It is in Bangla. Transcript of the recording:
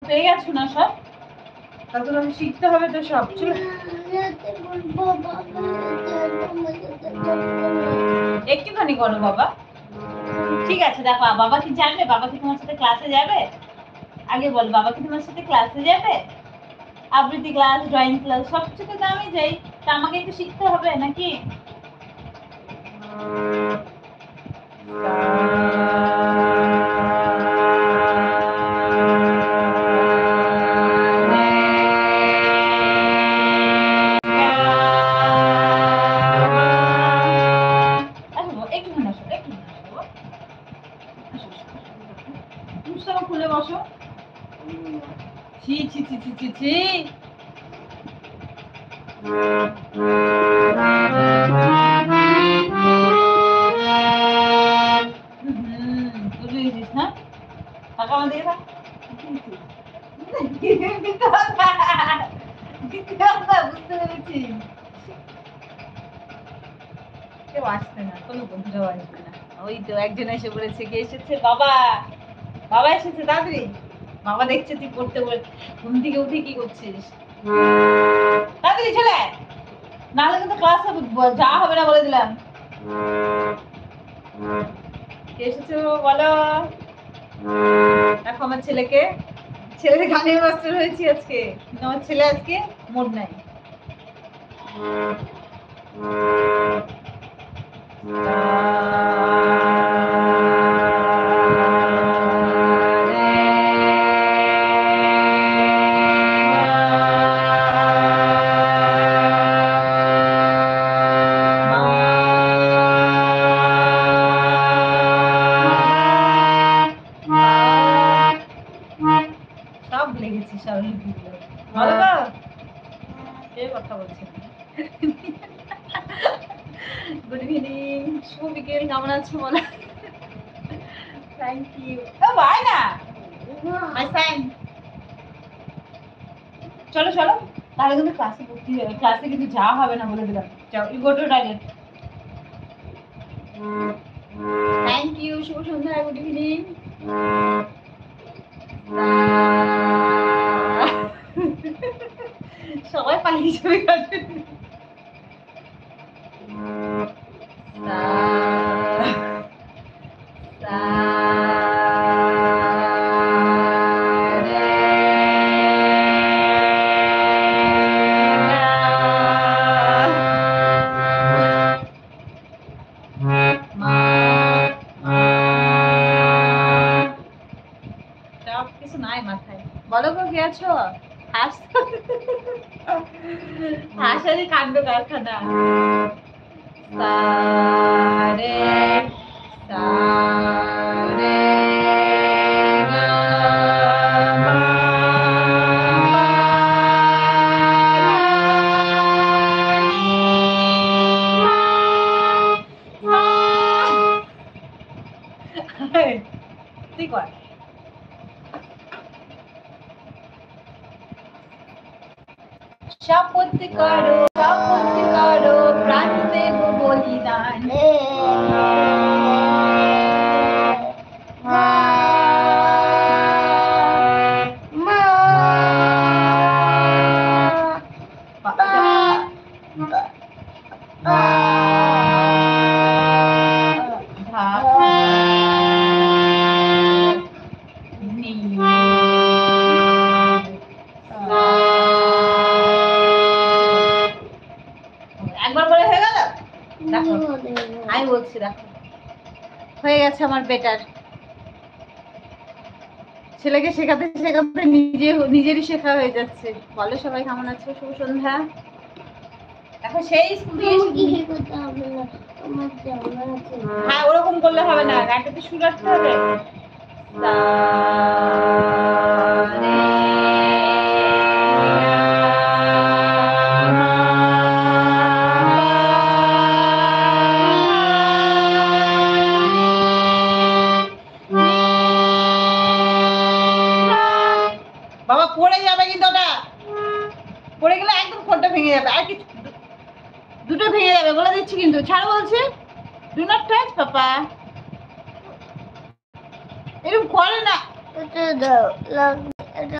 পেয়ে গেছো না সব? তারপর আমি শিখতে হবে তো সব। একটুখানি করো বাবা। ঠিক আছে দেখো, বাবা কি জানবে? বাবা কি তোমার সাথে ক্লাসে যাবে? আগে বল, বাবা কি তোমার সাথে ক্লাসে যাবে? আবৃত্তি ক্লাস, ড্রয়িং ক্লাস সবকিছুতে তো আমি যাই, তা আমাকে একটু শিখতে হবে নাকি? খুলে বসো। ছি ছি ছি ছি ছি ছি। বুঝেছিস না? টাকা আমার দিয়ে থাক। বুঝতে পেরেছি। কেউ আসবে না, কোনো বন্ধুরাও আসবে না। ওই তো একজন এসে বলেছে, কে এসেছে? বাবা। বাবা এসেছে তাড়াতাড়ি। বাবা দেখছে তুই পড়তে বলে ঘুম থেকে উঠে কি করছিস, তাড়াতাড়ি চলে আয়, নাহলে কিন্তু ক্লাসে যা হবে না বলে দিলাম। কে এসেছে বলো? দেখো আমার ছেলেকে, ছেলের গানের মাস্টার হয়েছি আজকে, কিন্তু আমার ছেলে আজকে মুড নাই। সব লেগেছে স্বরলিপিগুলো। ভালো তো? কে কথা বলছে? গুড ইভিনিং, শুভ বিকেল, কেমন আছো বলো? Thank you. ও ভাই না, মাই সাইন। চলো চলো, তাহলে কিন্তু ক্লাসে ভর্তি হবে, ক্লাসে কিন্তু যাওয়া হবে না বলে দিলাম। যাও, you go to toilet. Thank you, শুভ সন্ধ্যা, গুড ইভিনিং। সবাই পালিয়ে যাবে। সব কিছু নাই মাথায়। বলো গো, কে আছো? হাসারই কাণ্ড কারখানা। সারে সারে তুই কর। শপথ করো, শপথ করো, প্রাণ দেব বলিদান। একবার বলে হয়ে গেল। দেখো আমি বলছি, দেখো হয়ে গেছে আমার বেটার। ছেলেকে শেখাতে শেখাতে নিজেরই শেখা হয়ে যাচ্ছে। বলো সবাই কেমন আছো? শুভ সন্ধ্যা। দেখো সেই স্কুল দিয়ে হ্যাঁ, ওরকম করলে হবে না, গানটাতে সুর রাখতে হবে। বাবা পড়ে যাবে কিন্তু, ওটা পড়ে গেলে একদম খোলটা ভেঙে যাবে, আর কিছু দুটো ভেঙে যাবে বলে দিচ্ছি কিন্তু। ছাড়ো বলছে, ডু নট টাচ পাপা। এরকম করে না।